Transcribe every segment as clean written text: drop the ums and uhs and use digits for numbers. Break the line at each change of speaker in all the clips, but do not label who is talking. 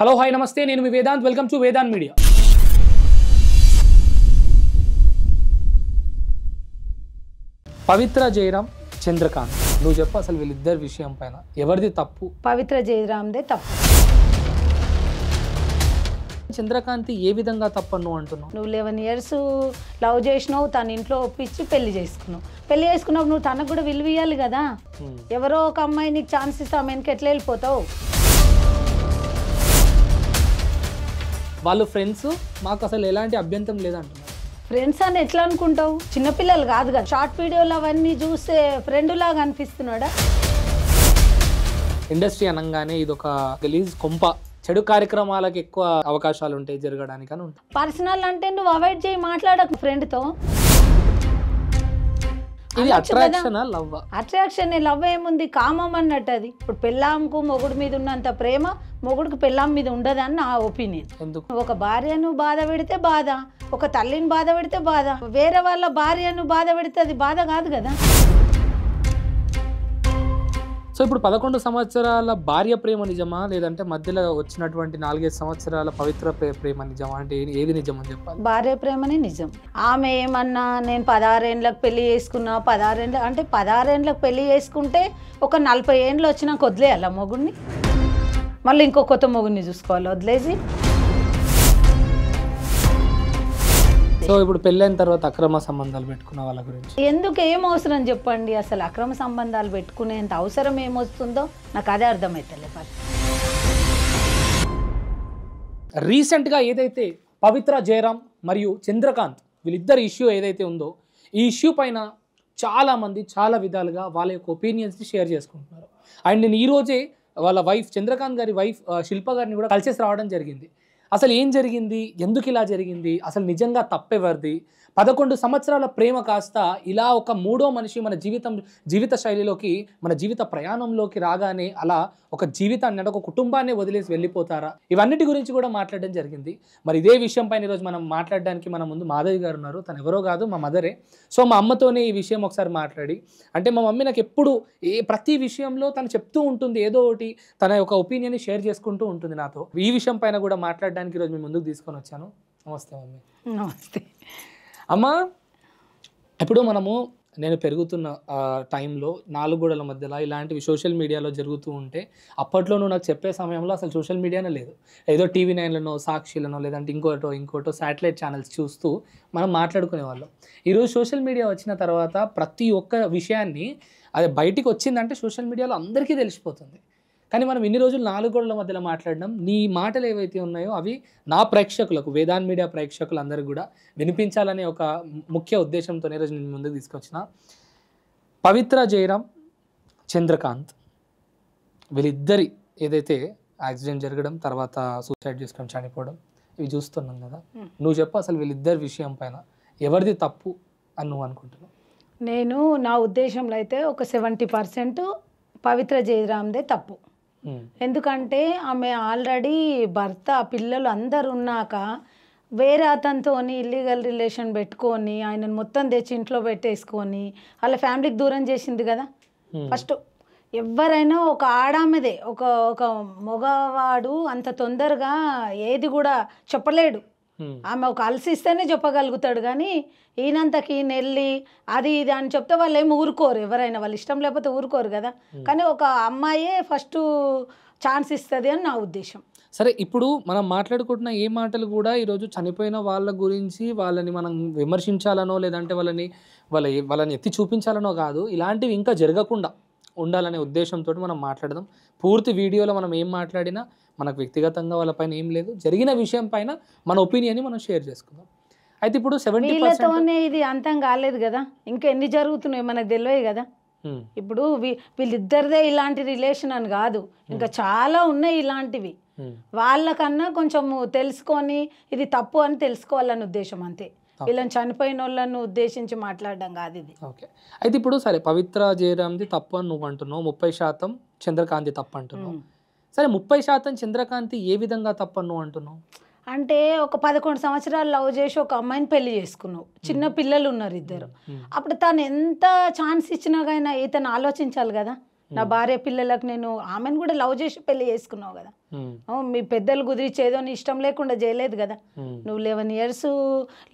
Hello hi నమస్తే నేను మీ Vedant welcome to Vedant media. Pavitra Jayaram Chandrakant, నువ్వు చెప్పు అసలు వీళ్ళిద్దరి విషయం పైన ఎవరిది తప్పు?
పవిత్ర జయరామ్దే తప్పు.
చంద్రకాంత్ ఏ విధంగా తప్పు నువ్వు అంటున్నావు?
నువ్వు 11 years లవ్ చేసినావు, తన ఇంట్లో ఒప్పించి పెళ్లి చేసుకున్నావు. పెళ్లి చేసుకున్నావు, నువ్వు తనకు కూడా విలువ ఇవ్వాలి కదా. ఎవరో ఒక అమ్మాయి నీకు ఛాన్స్ ఇస్తా, ఆమెకి ఎట్లా వెళ్ళిపోతావు?
వాళ్ళు ఫ్రెండ్స్, మాకు అసలు ఎలాంటి అభ్యంతరం లేదంటున్నారు.
ఫ్రెండ్స్ అని ఎట్లా అనుకుంటావు? చిన్నపిల్లలు కాదు కదా. షార్ట్ వీడియోలు అవన్నీ చూస్తే ఫ్రెండ్ లాగా అనిపిస్తున్నాడా?
ఇండస్ట్రీ అనగానే ఇది ఒక గలీజ్ కొంప, చెడు కార్యక్రమాలకు ఎక్కువ అవకాశాలు ఉంటాయి జరగడానికి అని ఉంటాయి.
పర్సనల్ అంటే నువ్వు అవాయిడ్ చేయి, మాట్లాడకు ఫ్రెండ్తో.
ఇది అట్రాక్షన్ లవ్?
అట్రాక్షన్ లవ్ ఏముంది, కామం అన్నట్టు. అది ఇప్పుడు పెళ్ళాంకు మొగుడు మీద ఉన్నంత ప్రేమ మొగుడికి పెళ్ళాం మీద ఉండదని నా ఒపీనియన్.
ఎందుకు? ఒక
భార్యను బాధ పెడితే బాధ, ఒక తల్లిని బాధ పెడితే బాధ, వేరే వాళ్ళ భార్యను బాధ పెడితే అది బాధ కాదు కదా.
సో ఇప్పుడు 11 సంవత్సరాల భార్య ప్రేమ నిజమా, లేదంటే మధ్యలో వచ్చినటువంటి 4-5 సంవత్సరాల పవిత్ర ప్రేమ నిజమా? అంటే ఏది నిజం అని చెప్పాలి?
భార్య ప్రేమనే నిజం. ఆమె ఏమన్నా నేను 16 ఏళ్ళకి పెళ్లి చేసుకున్నా, 16 ఏళ్ళ అంటే 16 ఏళ్ళకి పెళ్లి చేసుకుంటే ఒక 40 ఏళ్ళు వచ్చినాక వదిలేయాల మొగుడిని, మళ్ళీ ఇంకో కొత్త మొగుడిని చూసుకోవాలి వదిలేసి.
సో ఇప్పుడు పెళ్ళైన తర్వాత అక్రమ సంబంధాలు పెట్టుకున్న వాళ్ళ గురించి
ఎందుకు, ఏం అవసరం చెప్పండి? అసలు అక్రమ సంబంధాలు పెట్టుకునేంత అవసరం ఏమొస్తుందో నాకు అదే అర్థమవుతలే.
రీసెంట్గా ఏదైతే పవిత్ర జయరామ్ మరియు చంద్రకాంత్ వీళ్ళిద్దరి ఇష్యూ ఏదైతే ఉందో, ఈ ఇష్యూ పైన చాలామంది చాలా విధాలుగా వాళ్ళ యొక్క ఒపీనియన్స్ని షేర్ చేసుకుంటున్నారు. అండ్ నేను ఈరోజే వాళ్ళ వైఫ్, చంద్రకాంత్ గారి వైఫ్ శిల్ప గారిని కూడా కలిసేసి రావడం జరిగింది. అసలు ఏం జరిగింది, ఎందుకు ఇలా జరిగింది, అసలు నిజంగా తప్పెవరిది? 11 సంవత్సరాల ప్రేమ కాస్త ఇలా ఒక మూడో మనిషి మన జీవిత శైలిలోకి, మన జీవిత ప్రయాణంలోకి రాగానే అలా ఒక జీవితాన్ని అంటే ఒక కుటుంబాన్ని వదిలేసి వెళ్ళిపోతారా? ఇవన్నిటి గురించి కూడా మాట్లాడడం జరిగింది. మరి ఇదే విషయం పైన ఈరోజు మనం మాట్లాడడానికి మన ముందు మాధవి గారు ఉన్నారు. తను ఎవరో కాదు, మా మదరే. సో మా అమ్మతోనే ఈ విషయం ఒకసారి మాట్లాడి, అంటే మా మమ్మీ నాకు ఎప్పుడు ప్రతి విషయంలో తను చెప్తూ ఉంటుంది, ఏదో ఒకటి తన యొక్క ఒపీనియన్ని షేర్ చేసుకుంటూ ఉంటుంది నాతో. ఈ విషయం పైన కూడా మాట్లాడడానికి ఈరోజు మీ ముందుకు తీసుకొని వచ్చాను. నమస్తే మమ్మీ.
నమస్తే
అమ్మా. ఇప్పుడు నేను పెరుగుతున్న టైంలో 4 గోడల మధ్యలో ఇలాంటివి సోషల్ మీడియాలో జరుగుతూ ఉంటే, అప్పట్లో నువ్వు నాకు చెప్పే సమయంలో అసలు సోషల్ మీడియానే లేదు. ఏదో టీవీ 9లను, సాక్షిలను, లేదంటే ఇంకోటో శాటిలైట్ ఛానల్స్ చూస్తూ మనం మాట్లాడుకునేవాళ్ళం. ఈరోజు సోషల్ మీడియా వచ్చిన తర్వాత ప్రతి ఒక్క విషయాన్ని అది బయటికి వచ్చిందంటే సోషల్ మీడియాలో అందరికీ తెలిసిపోతుంది. కానీ మనం ఇన్ని రోజులు 4 గోడల మధ్యలో మాట్లాడడం, నీ మాటలు ఏవైతే ఉన్నాయో అవి నా ప్రేక్షకులకు, వేదాంత్ మీడియా ప్రేక్షకులందరికీ కూడా వినిపించాలనే ఒక ముఖ్య ఉద్దేశంతో ఈరోజు నేను ముందుకు తీసుకొచ్చిన. పవిత్ర జయరామ్ చంద్రకాంత్ వీళ్ళిద్దరి ఏదైతే యాక్సిడెంట్ జరగడం, తర్వాత సూసైడ్ చేసుకొని చనిపోవడం, ఇవి చూస్తున్నాం కదా. నువ్వు చెప్పు అసలు వీళ్ళిద్దరి విషయం పైన ఎవరిది తప్పు అని నువ్వు అనుకుంటున్నావు?
నేను నా ఉద్దేశంలో అయితే ఒక 70% పవిత్ర జయరామ్దే తప్పు. ఎందుకంటే ఆమె ఆల్రెడీ భర్త, పిల్లలు అందరు ఉన్నాక వేరే అతనితో ఇల్లీగల్ రిలేషన్ పెట్టుకొని ఆయనను మొత్తం తెచ్చి ఇంట్లో పెట్టేసుకొని వాళ్ళ ఫ్యామిలీకి దూరం చేసింది కదా. ఫస్ట్ ఎవరైనా ఒక ఆడామెదే, ఒక మగవాడు అంత తొందరగా ఏది కూడా చెప్పలేడు. ఆమె ఒక అలసిస్తేనే చెప్పగలుగుతాడు, కానీ ఈయనంతకి ఈయన వెళ్ళి అది ఇది అని చెప్తే వాళ్ళు ఏమి ఊరుకోరు. ఎవరైనా వాళ్ళ ఇష్టం లేకపోతే ఊరుకోరు కదా. కానీ ఒక అమ్మాయే ఫస్ట్ ఛాన్స్ ఇస్తుంది అని నా ఉద్దేశం.
సరే, ఇప్పుడు మనం మాట్లాడుకుంటున్న ఏ మాటలు కూడా ఈరోజు చనిపోయిన వాళ్ళ గురించి వాళ్ళని మనం విమర్శించాలనో, లేదంటే వాళ్ళని ఎత్తి చూపించాలనో కాదు. ఇలాంటివి ఇంకా జరగకుండా ఉండాలనే ఉద్దేశంతో మనం మాట్లాడదాం. పూర్తి వీడియోలో మనం ఏం మాట్లాడినా మనకు వ్యక్తిగతంగా వాళ్ళపైన ఏం లేదు, జరిగిన విషయం పైన మన ఒపీనియన్ని మనం షేర్ చేసుకుందాం. అయితే ఇప్పుడు 70%
ఇది అంతం కాలేదు కదా, ఇంకా ఎన్ని జరుగుతున్నాయి మనకు తెలియదు కదా. ఇప్పుడు వీళ్ళిద్దరిదే ఇలాంటి రిలేషన్ అని కాదు, ఇంకా చాలా ఉన్నాయి ఇలాంటివి. వాళ్ళకన్నా కొంచెం తెలుసుకొని ఇది తప్పు అని తెలుసుకోవాలని ఉద్దేశం, అంతే. వీళ్ళని చనిపోయిన వాళ్ళను ఉద్దేశించి మాట్లాడడం కాదు ఇది.
ఓకే. అయితే ఇప్పుడు సరే, పవిత్ర జయరామ్ది తప్పు అని నువ్వు అంటున్నావు, 30% చంద్రకాంతి తప్పు అంటున్నావు. సరే, 30% చంద్రకాంతి ఏ విధంగా తప్పు అని నువ్వు అంటున్నావు?
అంటే ఒక 11 సంవత్సరాలు లవ్ చేసి ఒక అమ్మాయిని పెళ్లి చేసుకున్నావు, చిన్న పిల్లలు ఉన్నారు ఇద్దరు. అప్పుడు తను ఎంత ఛాన్స్ ఇచ్చినా కానీ ఇతను ఆలోచించాలి కదా. నా భార్య పిల్లలకు నేను ఆమెను కూడా లవ్ చేసి పెళ్లి చేసుకున్నావు కదా, మీ పెద్దలు కుదిరిచేదో నీ ఇష్టం లేకుండా చేయలేదు కదా. నువ్వు 11 years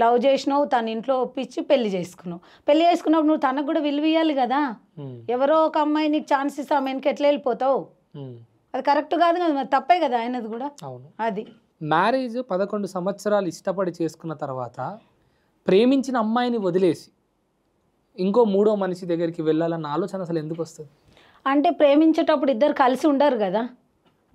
లవ్ చేసినావు, తన ఇంట్లో ఒప్పించి పెళ్లి చేసుకున్నావు. పెళ్లి చేసుకున్నప్పుడు నువ్వు తనకు కూడా విలువ ఇవ్వాలి కదా. ఎవరో ఒక అమ్మాయి నీకు ఛాన్స్ ఇస్తే ఆమె వెనక ఎట్లా వెళ్ళిపోతావు? అది కరెక్ట్ కాదు కదా, మరి తప్పే కదా ఆయనది కూడా. అది
మ్యారేజ్ 11 సంవత్సరాలు ఇష్టపడి చేసుకున్న తర్వాత ప్రేమించిన అమ్మాయిని వదిలేసి ఇంకో మూడో మనిషి దగ్గరికి వెళ్ళాలన్న ఆలోచన అసలు ఎందుకు వస్తుంది?
అంటే ప్రేమించేటప్పుడు ఇద్దరు కలిసి ఉండరు కదా,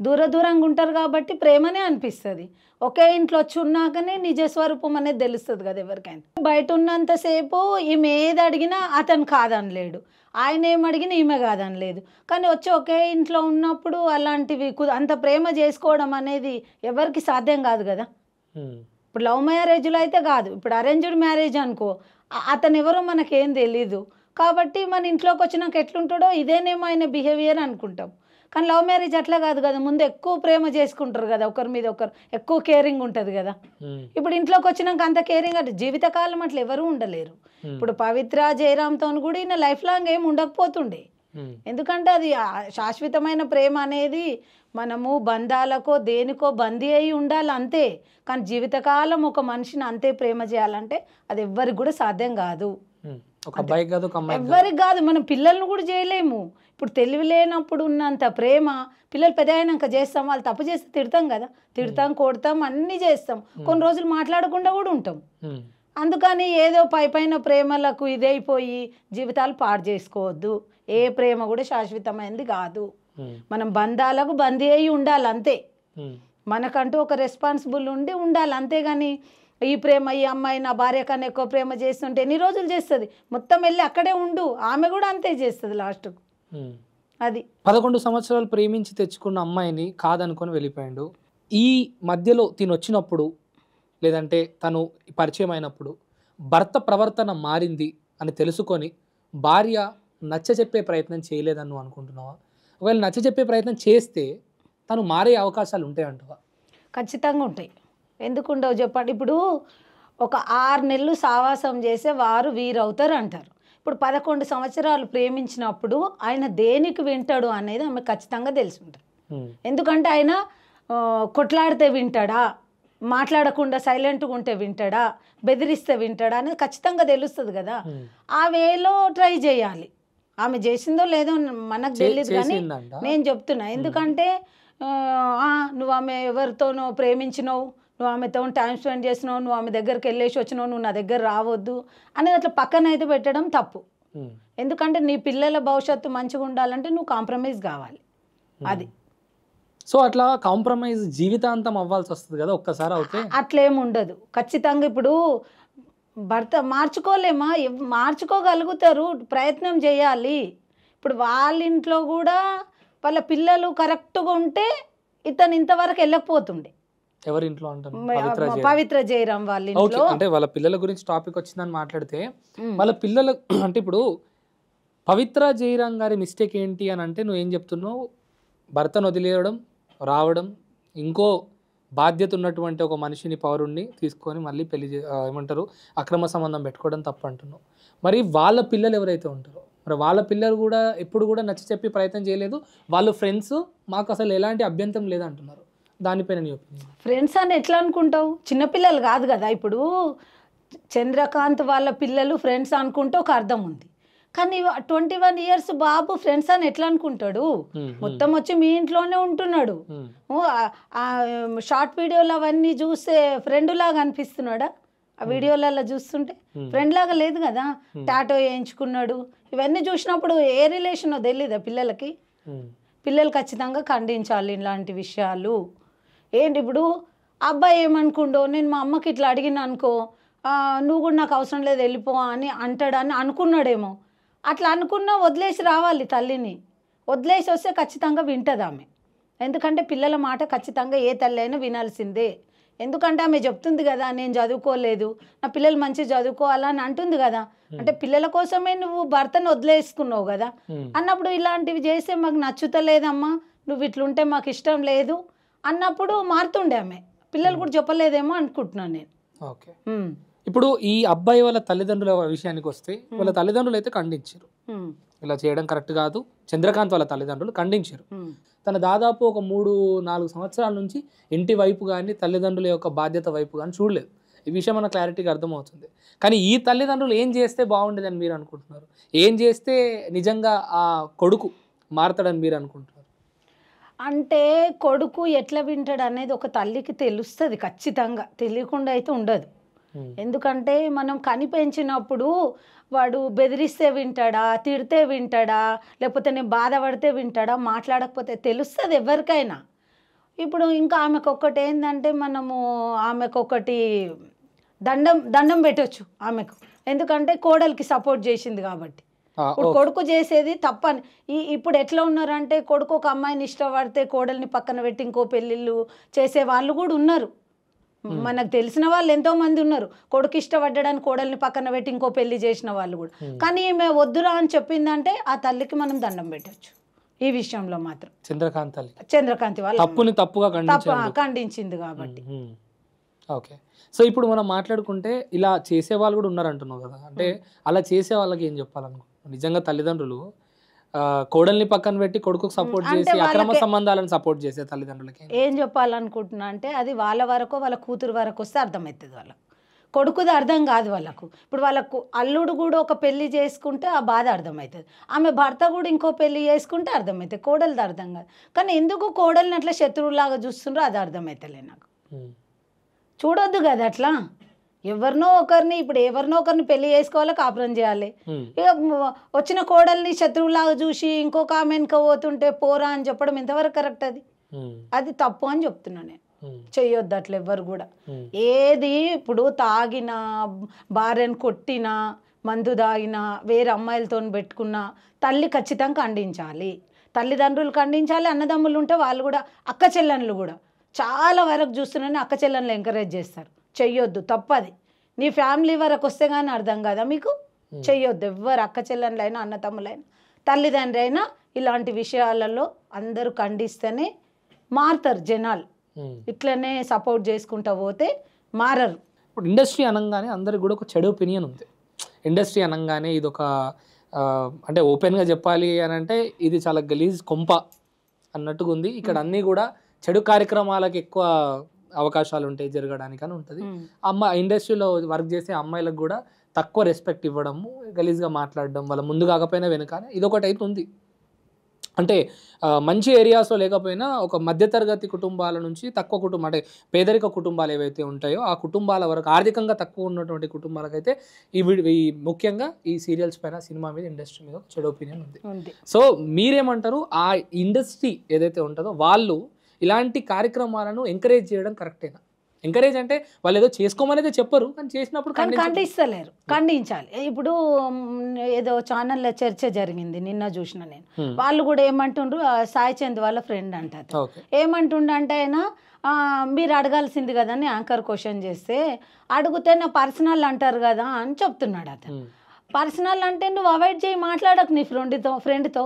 దూరంగా ఉంటారు కాబట్టి ప్రేమనే అనిపిస్తుంది. ఒకే ఇంట్లో వచ్చి ఉన్నాకనే నిజ స్వరూపం అనేది తెలుస్తుంది కదా ఎవరికైనా. బయట ఉన్నంతసేపు ఈమె ఏది అడిగినా అతను కాదనలేడు, ఆయన ఏం అడిగినా ఈమె కాదనలేదు. కానీ వచ్చి ఒకే ఇంట్లో ఉన్నప్పుడు అలాంటివి అంత ప్రేమ చేసుకోవడం అనేది ఎవరికి సాధ్యం కాదు కదా. ఇప్పుడు లవ్ మ్యారేజ్లో అయితే కాదు, ఇప్పుడు అరేంజ్డ్ మ్యారేజ్ అనుకో, అతను ఎవరో మనకేం తెలీదు కాబట్టి మన ఇంట్లోకి వచ్చినాక ఎట్లుంటాడో ఇదేనేమో ఆయన బిహేవియర్ అనుకుంటాం. కానీ లవ్ మ్యారేజ్ అట్లా కాదు కదా, ముందు ఎక్కువ ప్రేమ చేసుకుంటారు కదా, ఒకరి మీద ఒకరు ఎక్కువ కేరింగ్ ఉంటుంది కదా. ఇప్పుడు ఇంట్లోకి వచ్చినాక అంత కేరింగ్ అంటే జీవితకాలం అట్లా ఎవరు ఉండలేరు. ఇప్పుడు పవిత్ర జయరామ్తో కూడా ఈయన లైఫ్ లాంగ్ ఏమి ఉండకపోతుండే, ఎందుకంటే అది శాశ్వతమైన ప్రేమ అనేది మనము బంధాలకో దేనికో బందీ అయి ఉండాలి అంతే. కానీ జీవితకాలం ఒక మనిషిని అంతే ప్రేమ చేయాలంటే అది ఎవ్వరికి కూడా సాధ్యం కాదు. ఎవ్వరికి కాదు, మనం పిల్లల్ని కూడా చేయలేము. ఇప్పుడు తెలివి లేనప్పుడు ఉన్నంత ప్రేమ పిల్లలు పెద్ద అయినాక చేస్తాం. వాళ్ళు తప్పు చేస్తే తిడతాం కదా, తిడతాం, కొడతాం, అన్నీ చేస్తాం, కొన్ని రోజులు మాట్లాడకుండా కూడా ఉంటాం. అందుకని ఏదో పైన ప్రేమలకు ఇదైపోయి జీవితాలు పాడు చేసుకోవద్దు. ఏ ప్రేమ కూడా శాశ్వతమైనది కాదు. మనం బంధాలకు బందీ అయి ఉండాలి అంతే, మనకంటూ ఒక రెస్పాన్సిబుల్ ఉండాలి. అంతేగాని ఈ ప్రేమ ఈ అమ్మాయి నా భార్య కన్నా ఎక్కువ ప్రేమ చేస్తుంటే ఎన్ని రోజులు చేస్తుంది, మొత్తం వెళ్ళి అక్కడే ఉండు, ఆమె కూడా అంతే చేస్తుంది లాస్ట్కు. అది
11 సంవత్సరాలు ప్రేమించి తెచ్చుకున్న అమ్మాయిని కాదనుకొని వెళ్ళిపోయాడు. ఈ మధ్యలో తిను వచ్చినప్పుడు లేదంటే తను పరిచయం అయినప్పుడు భర్త ప్రవర్తన మారింది అని తెలుసుకొని భార్య నచ్చ చెప్పే ప్రయత్నం చేయలేదని నువ్వు అనుకుంటున్నావా? ఒకవేళ నచ్చ చెప్పే ప్రయత్నం చేస్తే తను మారే అవకాశాలు ఉంటాయంటావా?
ఖచ్చితంగా ఉంటాయి. ఎందుకు ఉండవు చెప్పండి. ఇప్పుడు ఒక 6 నెలలు సావాసం చేసే వారు వీరవుతారు అంటారు. ఇప్పుడు 11 సంవత్సరాలు ప్రేమించినప్పుడు ఆయన దేనికి వింటాడు అనేది ఆమె ఖచ్చితంగా తెలిసి ఉంటుంది. ఎందుకంటే ఆయన కొట్లాడితే వింటాడా, మాట్లాడకుండా సైలెంట్గా ఉంటే వింటాడా, బెదిరిస్తే వింటాడా అనేది ఖచ్చితంగా తెలుస్తుంది కదా. ఆ వేలో ట్రై చేయాలి. ఆమె చేసిందో లేదో మనకు తెలియదు కానీ నేను చెప్తున్నా. ఎందుకంటే నువ్వు ఆమె ఎవరితోనో ప్రేమించినావు, నువ్వు ఆమెతో టైం స్పెండ్ చేసినావు, నువ్వు ఆమె దగ్గరికి వెళ్ళేసి వచ్చినావు, నువ్వు నా దగ్గర రావద్దు అనేది అట్లా పక్కన అయితే పెట్టడం తప్పు. ఎందుకంటే నీ పిల్లల భవిష్యత్తు మంచిగా ఉండాలంటే నువ్వు కాంప్రమైజ్ కావాలి. అది
సో అట్లా కాంప్రమైజ్ జీవితాంతం అవ్వాల్సి వస్తుంది కదా ఒక్కసారి అవుతే?
అట్లేం ఉండదు. ఖచ్చితంగా ఇప్పుడు భర్త మార్చుకోగలుగుతారు, ప్రయత్నం చేయాలి. ఇప్పుడు వాళ్ళ ఇంట్లో కూడా వాళ్ళ పిల్లలు కరెక్ట్గా ఉంటే ఇతను ఇంతవరకు వెళ్ళకపోతుండే.
ఎవరి ఇంట్లో అంటారు?
పవిత్ర జయరాం వాళ్ళ ఇంట్లో.
అంటే వాళ్ళ పిల్లల గురించి టాపిక్ వచ్చిందని మాట్లాడితే వాళ్ళ పిల్లలు అంటే ఇప్పుడు పవిత్ర జయరాం గారి మిస్టేక్ ఏంటి అని అంటే నువ్వు ఏం చెప్తున్నావు? భర్తను వదిలేయడం, రావడం, ఇంకో బాధ్యత ఉన్నటువంటి ఒక మనిషిని పౌరుణ్ణి తీసుకొని మళ్ళీ ఏమంటారు అక్రమ సంబంధం పెట్టుకోవడం తప్పు అంటున్నావు. మరి వాళ్ళ పిల్లలు ఎవరైతే ఉంటారో మరి వాళ్ళ పిల్లలు కూడా ఎప్పుడు కూడా నచ్చ చెప్పి ప్రయత్నం చేయలేదు, వాళ్ళు ఫ్రెండ్స్, మాకు అసలు ఎలాంటి అభ్యంతరం లేదంటున్నారు. దానిపైన నీ ఒపీనియన్?
ఫ్రెండ్స్ అని ఎట్లా అనుకుంటావు? చిన్నపిల్లలు కాదు కదా. ఇప్పుడు చంద్రకాంత్ వాళ్ళ పిల్లలు ఫ్రెండ్స్ అనుకుంటే ఒక అర్థం ఉంది, కానీ 21 years బాబు ఫ్రెండ్స్ అని ఎట్లా అనుకుంటాడు? మొత్తం వచ్చి మీ ఇంట్లోనే ఉంటున్నాడు. షార్ట్ వీడియోలు అవన్నీ చూస్తే ఫ్రెండ్ లాగా అనిపిస్తున్నాడా? ఆ వీడియోలలో చూస్తుంటే ఫ్రెండ్ లాగా లేదు కదా. టాటో వేయించుకున్నాడు. ఇవన్నీ చూసినప్పుడు ఏ రిలేషనో తెలీదా పిల్లలకి? పిల్లలు ఖచ్చితంగా ఖండించాలి ఇలాంటి విషయాలు. ఏంటి ఇప్పుడు అబ్బాయి ఏమనుకుండో, నేను మా అమ్మకి ఇట్లా అడిగిన అనుకో, నువ్వు కూడా నాకు అవసరం లేదు వెళ్ళిపో అని అంటాడని అనుకున్నాడేమో. అట్లా అనుకున్నా వదిలేసి రావాలి. తల్లిని వదిలేసి వస్తే ఖచ్చితంగా వింటుంది ఆమె. ఎందుకంటే పిల్లల మాట ఖచ్చితంగా ఏ తల్లి అయినా వినాల్సిందే. ఎందుకంటే ఆమె చెప్తుంది కదా, నేను చదువుకోలేదు, నా పిల్లలు మంచిగా చదువుకోవాలని అంటుంది కదా. అంటే పిల్లల కోసమే నువ్వు భర్తను వదిలేసుకున్నావు కదా. అన్నప్పుడు ఇలాంటివి చేస్తే మాకు నచ్చుతలేదమ్మా, నువ్వు ఇట్లుంటే మాకు ఇష్టం లేదు అన్నప్పుడు మారుతుండే ఆమె. పిల్లలు కూడా చెప్పలేదేమో అనుకుంటున్నాను నేను.
ఓకే, ఇప్పుడు ఈ అబ్బాయి వాళ్ళ తల్లిదండ్రుల విషయానికి వస్తే వాళ్ళ తల్లిదండ్రులు అయితే ఖండించారు. ఇలా చేయడం కరెక్ట్ కాదు. చంద్రకాంత్ వాళ్ళ తల్లిదండ్రులు ఖండించారు. తన దాదాపు ఒక 3-4 సంవత్సరాల నుంచి ఇంటి వైపు కానీ తల్లిదండ్రుల యొక్క బాధ్యత వైపు కానీ చూడలేదు. ఈ విషయం మన క్లారిటీగా అర్థమవుతుంది. కానీ ఈ తల్లిదండ్రులు ఏం చేస్తే బాగుండేదని మీరు అనుకుంటున్నారు? ఏం చేస్తే నిజంగా ఆ కొడుకు మారతాడని మీరు అనుకుంటున్నారు?
అంటే కొడుకు ఎట్లా వింటాడు అనేది ఒక తల్లికి తెలుస్తుంది ఖచ్చితంగా, తెలియకుండా అయితే ఉండదు. ఎందుకంటే మనం కని పెంచినప్పుడు వాడు బెదిరిస్తే వింటాడా, తిడితే వింటాడా, లేకపోతే నేను బాధపడితే వింటాడా, మాట్లాడకపోతే తెలుస్తుంది ఎవరికైనా. ఇప్పుడు ఇంకా ఆమెకొకటి ఏంటంటే మనము ఆమెకొకటి దండం పెట్టొచ్చు ఆమెకు, ఎందుకంటే కోడలికి సపోర్ట్ చేసింది కాబట్టి. ఇప్పుడు కొడుకు చేసేది తప్పని ఇప్పుడు ఎట్లా ఉన్నారంటే కొడుకు ఒక అమ్మాయిని ఇష్టపడితే కోడల్ని పక్కన పెట్టి ఇంకో పెళ్ళిళ్ళు చేసే వాళ్ళు కూడా ఉన్నారు. మనకు తెలిసిన వాళ్ళు ఎంతో మంది ఉన్నారు. కొడుకు ఇష్టపడ్డాడని కోడల్ని పక్కన పెట్టి ఇంకో పెళ్లి చేసిన వాళ్ళు కూడా. కానీ ఈమె వద్దురా అని చెప్పిందంటే ఆ తల్లికి మనం దండం పెట్టచ్చు. ఈ విషయంలో మాత్రం చంద్రకాంతి వాళ్ళ
తప్పుని తప్పుగా
ఖండించింది కాబట్టి.
ఓకే. సో ఇప్పుడు మనం మాట్లాడుకుంటే ఇలా చేసే వాళ్ళు కూడా ఉన్నారు అంటున్నావు కదా, అంటే అలా చేసే వాళ్ళకి ఏం చెప్పాలనుకుంటున్నావు? నిజంగా తల్లిదండ్రులు కోడల్ని పక్కన పెట్టి కొడుకుకు సపోర్ట్ చేసి అక్రమ సంబంధాలను సపోర్ట్ చేసే తల్లిదండ్రులకి
ఏం చెప్పాలనుకుంటున్నా అంటే అది వాళ్ళ వరకు వాళ్ళ కూతురు వరకు వస్తే అర్థమవుతుంది. వాళ్ళకు కొడుకుది అర్థం కాదు వాళ్ళకు. ఇప్పుడు వాళ్ళకు అల్లుడు కూడా ఒక పెళ్లి చేసుకుంటే ఆ బాధ అర్థమవుతుంది, ఆమె భర్త కూడా ఇంకో పెళ్లి చేసుకుంటే అర్థమవుతుంది, కోడలిది అర్థం కాదు. కానీ ఎందుకు కోడల్ని అట్లా శత్రువులాగా చూస్తుండ్రో అది అర్థమవుతలే నాకు. చూడొద్దు కదా అట్లా. ఎవరినో ఒకరిని పెళ్లి చేసుకోవాలి, కాపురం చేయాలి. ఇక వచ్చిన కోడల్ని శత్రువులాగా చూసి ఇంకొక ఆమె వెనుక పోతుంటే పోరా అని చెప్పడం ఎంతవరకు కరెక్ట్? అది తప్పు అని చెప్తున్నా నేను. చెయ్యొద్దు అట్లా ఎవ్వరు కూడా. ఏది ఇప్పుడు తాగినా, భార్యను కొట్టినా, మందు తాగినా, వేరే అమ్మాయిలతో పెట్టుకున్నా తల్లి ఖచ్చితంగా ఖండించాలి, తల్లిదండ్రులు ఖండించాలి. అన్నదమ్ములు ఉంటే వాళ్ళు కూడా, అక్క చెల్లెన్లు కూడా చాలా వరకు చూస్తున్నాను అక్క చెల్లెన్లు ఎంకరేజ్ చేస్తారు. చెయ్యొద్దు, తప్పది. నీ ఫ్యామిలీ వరకు వస్తే కానీ అర్థం కదా మీకు. చెయ్యొద్దు. ఎవ్వరు అక్క చెల్లెన్లైనా, అన్న తమ్ములైనా, తల్లిదండ్రి అయినా ఇలాంటి విషయాలలో అందరూ ఖండిస్తేనే మారుతారు జనాలు. ఇట్లనే సపోర్ట్ చేసుకుంటూ పోతే మారరు.
ఇప్పుడు ఇండస్ట్రీ అనగానే అందరికి కూడా ఒక చెడు ఒపీనియన్ ఉంది. ఇండస్ట్రీ అనగానే ఇది ఒక అంటే ఓపెన్గా చెప్పాలి అని అంటే ఇది చాలా గలీజ్ కొంప అన్నట్టుగా ఉంది. ఇక్కడ అన్నీ కూడా చెడు కార్యక్రమాలకు ఎక్కువ అవకాశాలు ఉంటాయి జరగడానికి అని ఉంటుంది. ఇండస్ట్రీలో వర్క్ చేసే అమ్మాయిలకు కూడా తక్కువ రెస్పెక్ట్ ఇవ్వడము, గలీజ్గా మాట్లాడడం, వాళ్ళ ముందు కాకపోయినా వెనుకనే ఇదొకటి అయితే ఉంది. అంటే మంచి ఏరియాస్లో లేకపోయినా ఒక మధ్యతరగతి కుటుంబాల నుంచి తక్కువ కుటుంబం, అంటే పేదరిక కుటుంబాలు ఏవైతే ఉంటాయో ఆ కుటుంబాల వరకు, ఆర్థికంగా తక్కువ ఉన్నటువంటి కుటుంబాలకైతే ఈ ముఖ్యంగా ఈ సీరియల్స్ పైన, సినిమా మీద, ఇండస్ట్రీ మీద చెడు ఒపీనియన్ ఉంది. సో మీరేమంటారు? ఆ ఇండస్ట్రీ ఏదైతే ఉంటుందో వాళ్ళు ఇలాంటి కార్యక్రమాలను ఎంకరేజ్ చేయడం కరెక్టేనా? ఎంకరేజ్ అంటే వాళ్ళు ఏదో చేసుకోమనేది చెప్పరు, కానీ చేసినప్పుడు
ఖండిస్తలేరు. ఖండించాలి. ఇప్పుడు ఏదో ఛానల్లో చర్చ జరిగింది నిన్న చూసిన నేను. వాళ్ళు కూడా ఏమంటుండ్రు, సాయి చంద్ వాళ్ళ ఫ్రెండ్ అంటారు, ఏమంటుండంటే ఆయన మీరు అడగాల్సింది కదా అని యాంకర్ క్వశ్చన్ చేస్తే, అడిగితే నా పర్సనల్ అంటారు కదా అని చెప్తున్నాడు అతను. పర్సనల్ అంటే నువ్వు అవాయిడ్ చేయి, మాట్లాడకు నీ ఫ్రెండ్తో.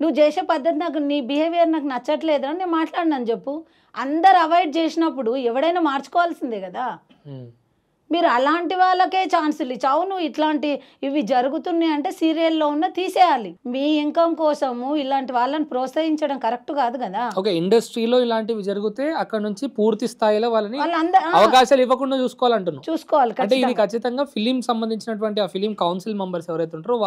నువ్వు చేసే పద్ధతి నాకు, నీ బిహేవియర్ నాకు నచ్చట్లేదు అని నేను మాట్లాడినాను చెప్పు. అందరు అవాయిడ్ చేసినప్పుడు ఎవడైనా మార్చుకోవాల్సిందే కదా. మీరు అలాంటి వాళ్ళకే ఛాన్సులు ఇచ్చి, అవును ఇట్లాంటి ఇవి జరుగుతున్నాయి అంటే సీరియల్లో ఉన్న తీసేయాలి. మీ ఇన్కమ్ కోసము ఇలాంటి వాళ్ళని ప్రోత్సహించడం కరెక్ట్ కాదు కదా.
ఓకే, ఇండస్ట్రీలో ఇలాంటివి జరిగితే అక్కడ నుంచి పూర్తి స్థాయిలో వాళ్ళని అవకాశాలు ఇవ్వకుండా చూసుకోవాలి. అంటే ఇది ఖచ్చితంగా ఫిలిం సంబంధించినటువంటి ఆ ఫిలిం కౌన్సిల్ మెంబర్స్ ఎవరైతే ఉంటారో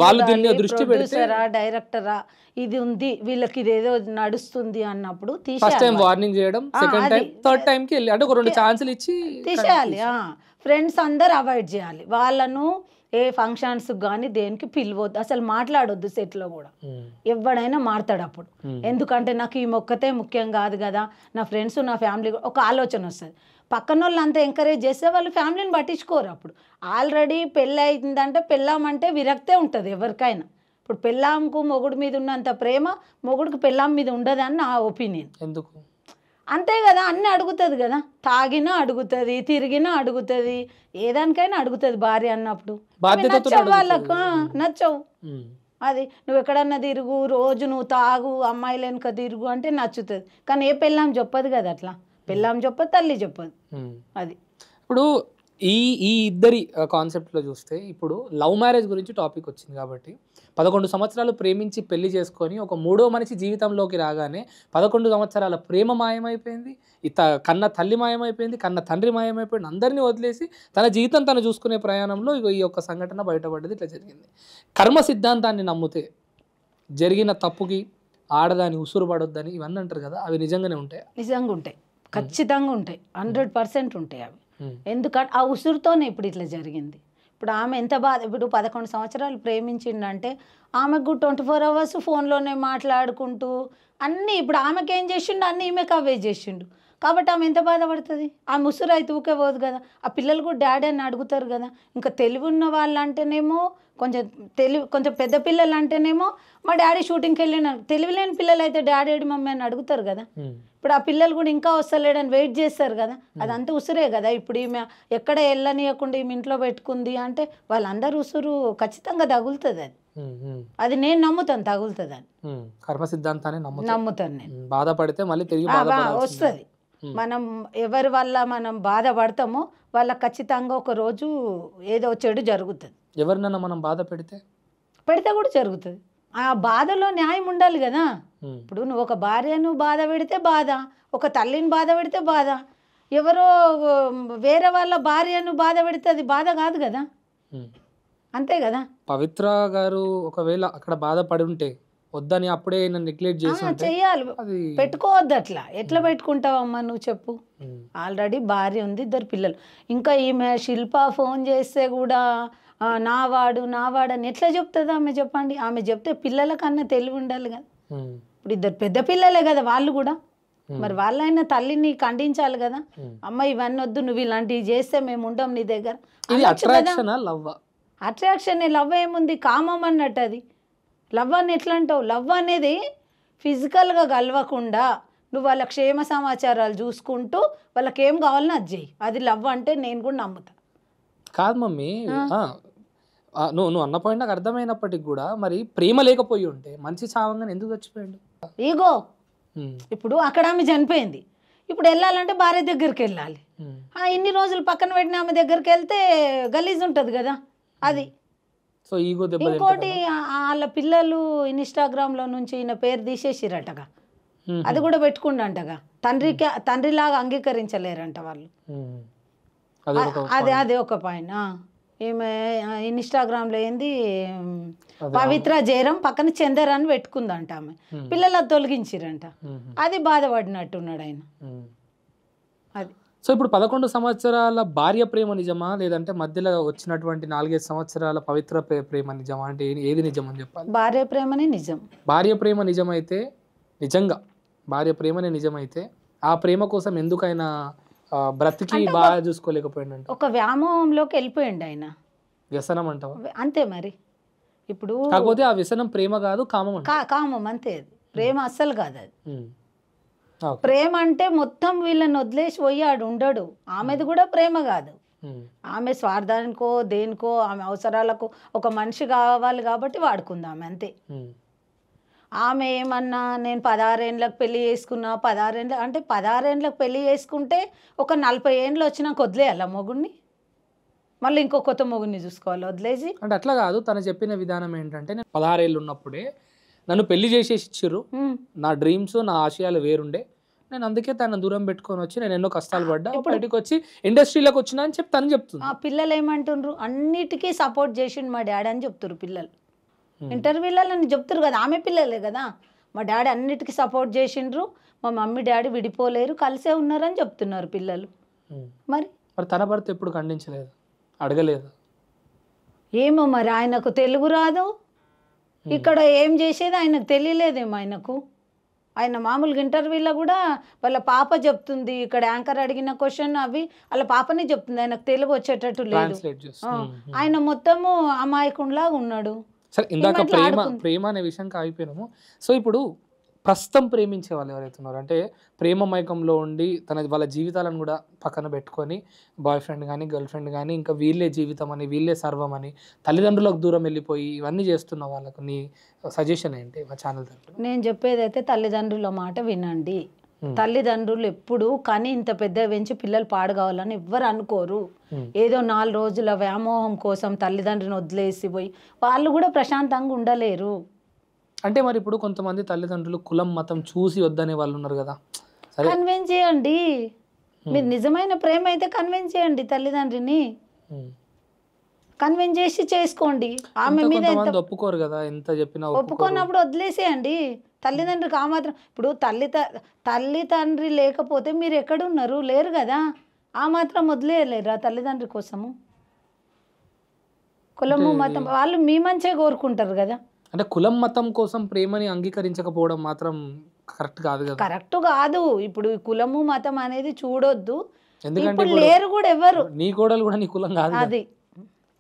వాళ్ళు దీన్ని దృష్టి పెడితే,
డైరెక్టరా ఇది ఉంది వీళ్ళకి ఇదేదో నడుస్తుంది అన్నప్పుడు
ఫస్ట్ టైం వార్నింగ్ చేయడం, సెకండ్ టైం, థర్డ్ టైం కి వెళ్ళి అంటే ఒక 2 ఛాన్సులు ఇచ్చి
తీసేయాలి. ఫ్రెండ్స్ అందరు అవాయిడ్ చేయాలి వాళ్ళను. ఏ ఫంక్షన్స్ కానీ దేనికి పిలవద్దు, అసలు మాట్లాడొద్దు. సెట్లో కూడా ఎవడైనా మాట్లాడు అప్పుడు. ఎందుకంటే నాకు ఈ మొక్కతే ముఖ్యం కాదు కదా, నా ఫ్రెండ్స్, నా ఫ్యామిలీ ఒక ఆలోచన వస్తుంది. పక్కన వాళ్ళు అంతా ఎంకరేజ్ చేస్తే వాళ్ళు ఫ్యామిలీని పట్టించుకోరు. అప్పుడు ఆల్రెడీ పెళ్ళి అయిందంటే పెళ్ళామంటే విరక్తే ఉంటుంది ఎవరికైనా. ఇప్పుడు పెళ్ళాంకు మొగుడు మీద ఉన్నంత ప్రేమ మొగుడికి పెళ్ళాం మీద ఉండదని నా ఒపీనియన్.
ఎందుకు?
అంతే కదా, అన్నీ అడుగుతుంది కదా. తాగినా అడుగుతుంది, తిరిగినా అడుగుతుంది, ఏదానికైనా అడుగుతుంది భార్య అన్నప్పుడు. నచ్చవు వాళ్ళకు, నచ్చవు. అది నువ్వు ఎక్కడన్నా తిరుగు, రోజు నువ్వు తాగు, అమ్మాయిలు వెనుక తిరుగు అంటే నచ్చుతుంది. కానీ ఏ పెళ్ళాం చెప్పదు కదా అట్లా. పెళ్ళాం చెప్పదు, తల్లి చెప్పదు. అది
ఇప్పుడు ఈ ఈ ఇద్దరి కాన్సెప్ట్లో చూస్తే ఇప్పుడు లవ్ మ్యారేజ్ గురించి టాపిక్ వచ్చింది కాబట్టి 11 సంవత్సరాలు ప్రేమించి పెళ్లి చేసుకొని ఒక మూడో మనిషి జీవితంలోకి రాగానే 11 సంవత్సరాల ప్రేమ మాయమైపోయింది, కన్న తల్లి మాయమైపోయింది, కన్న తండ్రి మాయమైపోయింది, అందరినీ వదిలేసి తన జీవితం తను చూసుకునే ప్రయాణంలో ఈ యొక్క సంఘటన బయటపడ్డది. ఇట్లా జరిగింది. కర్మ సిద్ధాంతాన్ని నమ్మితే జరిగిన తప్పుకి ఆడదాని ఉసురు పడొద్దని ఇవన్నీ అంటారు కదా, అవి నిజంగానే ఉంటాయి?
నిజంగా ఉంటాయి, ఖచ్చితంగా ఉంటాయి, 100% ఉంటాయి అవి. ఎందుకంటే ఆ ఉసురుతోనే ఇప్పుడు ఇట్లా జరిగింది. ఇప్పుడు ఆమె ఎంత బాధ, ఇప్పుడు 11 సంవత్సరాలు ప్రేమించిందంటే ఆమెకు 24 అవర్స్ ఫోన్లోనే మాట్లాడుకుంటూ అన్నీ, ఇప్పుడు ఆమెకి ఏం చేసిండు అన్నీ ఈమెకు అవే చేసిండు కాబట్టి ఆమె ఎంత బాధపడుతుంది. ఆ ముసురు అయితే ఊకే పోదు కదా. ఆ పిల్లలు కూడా డాడీ అని అడుగుతారు కదా. ఇంకా తెలివి ఉన్న వాళ్ళు అంటేనేమో కొంచెం పెద్ద పిల్లలు అంటేనేమో మా డాడీ షూటింగ్కి వెళ్ళిన, తెలివి లేని పిల్లలు అయితే డాడీ మమ్మీ అని అడుగుతారు కదా. ఇప్పుడు ఆ పిల్లలు కూడా ఇంకా వస్తలేడని వెయిట్ చేస్తారు కదా. అదంతా ఉసురే కదా. ఇప్పుడు ఈమె ఎక్కడ వెళ్ళనీయకుండా ఈమె ఇంట్లో పెట్టుకుంది అంటే వాళ్ళందరూ ఉసురు ఖచ్చితంగా తగులుతుంది. అది నేను నమ్ముతాను, తగులుతుంది అని.
కర్మ సిద్ధాంతాన్ని
నమ్ముతాను నేను.
బాధపడితే మళ్ళీ తిరిగి
వస్తుంది. మనం ఎవరి వల్ల మనం బాధపడతామో వాళ్ళకి ఖచ్చితంగా ఒక రోజు ఏదో చెడు జరుగుతుంది.
ఎవరినన్నా మనం బాధ పెడితే
కూడా జరుగుతుంది. ఆ బాధలో న్యాయం ఉండాలి కదా. ఇప్పుడు నువ్వు ఒక భార్యను బాధ పెడితే బాధ, ఒక తల్లిని బాధ పెడితే బాధ, ఎవరో వేరే వాళ్ళ భార్యను బాధ పెడితే అది బాధ కాదు కదా. అంతే కదా.
పవిత్ర గారు ఒకవేళ అక్కడ బాధపడి ఉంటే వద్దని అప్పుడే నెగ్లెక్ట్ చేసి
చెయ్యాలి, పెట్టుకోవద్దు. అట్లా ఎట్లా పెట్టుకుంటావమ్మా నువ్వు చెప్పు. ఆల్రెడీ భార్య ఉంది, 2 పిల్లలు. ఇంకా ఈమె శిల్ప ఫోన్ చేస్తే కూడా నావాడు అని ఎట్లా చెప్తుంది ఆమె? చెప్పండి. ఆమె చెప్తే పిల్లల కన్నా తెలివి ఉండాలి కదా. ఇప్పుడు 2 పెద్ద పిల్లలే కదా వాళ్ళు కూడా. మరి వాళ్ళైనా తల్లిని ఖండించాలి కదా. అమ్మ ఇవన్నీ వద్దు, నువ్వు ఇలాంటివి చేస్తే మేము ఉండం నీ దగ్గర. అట్రాక్షన్, లవ్ ఏముంది, కామం అన్నట్టు. అది లవ్ అని ఎట్లా అంటావు? లవ్ అనేది ఫిజికల్గా కలవకుండా నువ్వు వాళ్ళ క్షేమ సమాచారాలు చూసుకుంటూ వాళ్ళకి ఏం కావాలని అది చెయ్యి. అది లవ్ అంటే నేను కూడా నమ్ముతా.
కాదు మమ్మీ, నువ్వు అన్న పాయింట్ నాకు అర్థమైనప్పటికి కూడా మరి ప్రేమ లేకపోయి ఉంటే మంచి సావంగానే ఎందుకు చచ్చిపోయాడు?
ఈగో. ఇప్పుడు అక్కడ ఆమె చనిపోయింది, ఇప్పుడు వెళ్ళాలంటే భార్య దగ్గరికి వెళ్ళాలి. ఇన్ని రోజులు పక్కన పెట్టిన ఆమె దగ్గరికి వెళ్తే గలీజ్ ఉంటుంది కదా. అది
సో ఈగో దెబ్బ.
ఇంకోటి వాళ్ళ పిల్లలు ఇన్స్టాగ్రామ్లో నుంచి ఈయన పేరు తీసేసిరటగా. అది కూడా పెట్టుకుండంటగా. తండ్రిలాగా అంగీకరించలేరంట వాళ్ళు. అదే ఒక పాయింట్. ఈమె ఇన్స్టాగ్రామ్లో ఏంది పవిత్ర జయరాం పక్కన చందర్ అని పెట్టుకుందంట ఆమె. పిల్లలు తొలగించిరంట. అది బాధపడినట్టున్నాడు ఆయన. అది.
సో ఇప్పుడు 11 సంవత్సరాల భార్య ప్రేమ నిజమా, లేదంటే మధ్యలో వచ్చినటువంటి 4-5 సంవత్సరాల పవిత్ర ప్రేమ నిజమా? అంటే ఏది నిజం అని చెప్పాలి?
భార్య ప్రేమనే నిజం.
భార్య ప్రేమ నిజమైతే, నిజంగా భార్య ప్రేమనే నిజమైతే ఆ ప్రేమ కోసం ఎందుకైనా బ్రతికి బాగా చూసుకోలేకపోయిందంట?
ఒక వ్యామోహంలోకి వెళ్ళిపోయిండు ఆయన.
వ్యసనం అంటావా?
అంతే మరి. ఇప్పుడు
కాకపోతే ఆ వ్యసనం ప్రేమ కాదు, కామం.
కామం అంతే. అది ప్రేమ అస్సలు కాదు. అది ప్రేమ అంటే మొత్తం వీళ్ళని వదిలేసి పోయాడు ఉండడు. ఆమెది కూడా ప్రేమ కాదు. ఆమె స్వార్థానికో దేనికో ఆమె అవసరాలకు ఒక మనిషి కావాలి కాబట్టి వాడుకుందాం ఆమె, అంతే. ఆమె ఏమన్నా నేను 16 ఏళ్ళకి పెళ్లి చేసుకున్నా, 16 ఏళ్ళ అంటే 16 ఏళ్ళకి పెళ్లి చేసుకుంటే ఒక 40 ఏళ్ళు వచ్చినాక వదిలేయాల మొగుడిని, మళ్ళీ ఇంకో కొత్త మొగుడిని చూసుకోవాలి వదిలేసి? అంటే
అట్లా కాదు. తను చెప్పిన విధానం ఏంటంటే, నేను 16 ఏళ్ళు ఉన్నప్పుడే నన్ను పెళ్లి చేసేసి ఇచ్చిర్రు, నా డ్రీమ్స్ నా ఆశయాలు వేరుండే, నేను అందుకే తన దూరం పెట్టుకొని వచ్చి నేను ఎన్నో కష్టాలు పడ్డా, బయటకు వచ్చి ఇండస్ట్రీలోకి వచ్చినా అని చెప్పి తను చెప్తుంది.
ఆ పిల్లలు ఏమంటుండ్రు, అన్నిటికీ సపోర్ట్ చేసిండు మా డాడీ అని చెప్తారు పిల్లలు. ఇంటర్వ్యూలలో చెప్తారు కదా, ఆమె పిల్లలే కదా. మా డాడీ అన్నిటికీ సపోర్ట్ చేసిండ్రు, మా మమ్మీ డాడీ విడిపోలేరు, కలిసే ఉన్నారని చెప్తున్నారు పిల్లలు. మరి
తన భర్త ఎప్పుడు ఖండించలేదు, అడగలేదు?
ఏమో మరి, ఆయనకు తెలుగు రాదు, ఇక్కడ ఏం చేసేది ఆయనకు తెలియలేదేమో. ఆయన మామూలుగా ఇంటర్వ్యూలో కూడా వాళ్ళ పాప చెప్తుంది, ఇక్కడ యాంకర్ అడిగిన క్వశ్చన్ అవి వాళ్ళ పాపనే చెప్తుంది, ఆయనకు తెలుగు వచ్చేటట్టు లేదు. ఆయన మొత్తము అమాయకుంలాగా ఉన్నాడు.
సరే, ఇందాక ప్రేమ అనే విషయానికి ఆగిపోయినాము. సో ఇప్పుడు ప్రస్తుతం ప్రేమించే వాళ్ళు ఎవరైతే ఉన్నారో, అంటే ప్రేమ మైకంలో ఉండి వాళ్ళ జీవితాలను కూడా పక్కన పెట్టుకొని బాయ్ ఫ్రెండ్ కానీ గర్ల్ ఫ్రెండ్ కానీ ఇంకా వీళ్ళే జీవితం అని, వీళ్ళే సర్వం అని, తల్లిదండ్రులకు దూరం వెళ్ళిపోయి ఇవన్నీ చేస్తున్న వాళ్ళకు నీ సజెషన్ ఏంటి మా ఛానల్ తరఫున?
నేను చెప్పేది అయితే తల్లిదండ్రుల మాట వినండి. తల్లిదండ్రులు ఎప్పుడు కానీ ఇంత పెద్ద పెంచి పిల్లలు పాడు కావాలని ఎవ్వరు అనుకోరు. ఏదో 4 రోజుల వ్యామోహం కోసం తల్లిదండ్రిని వదిలేసి పోయి వాళ్ళు కూడా ప్రశాంతంగా ఉండలేరు.
అంటే మరి ఇప్పుడు కొంతమంది తల్లిదండ్రులు కులం మతం చూసి వద్దనే వాళ్ళు ఉన్నారు కదా, సరే
కన్విన్స్ చేయండి. మీరు నిజమైన ప్రేమ అయితే కన్విన్స్ చేయండి తల్లిదండ్రిని, కన్విన్స్ చేసి చేసుకోండి. ఆమె మీద
కొంతమంది ఒప్పుకోరు కదా, ఎంత చెప్పినా
ఒప్పుకున్నప్పుడు వదిలేసేయండి. తల్లిదండ్రికి ఆ మాత్రం ఇప్పుడు తల్లి తండ్రి లేకపోతే మీరు ఎక్కడున్నారు, లేరు కదా. ఆ మాత్రం వదిలేయలేరా తల్లిదండ్రి కోసము? కులము మతం వాళ్ళు మీ మంచిగా కోరుకుంటారు కదా.
అంటే కులం మతం కోసం ప్రేమని అంగీకరించకపోవడం మాత్రం కరెక్ట్ కాదు కదా.
కరెక్ట్ కాదు. ఇప్పుడు కులము మతం అనేది చూడొద్దు.
ఎందుకంటే
ఇప్పుడు లేరు కూడా ఎవరు.
నీ కోడలు కూడా నీ కులం కాదు.
అది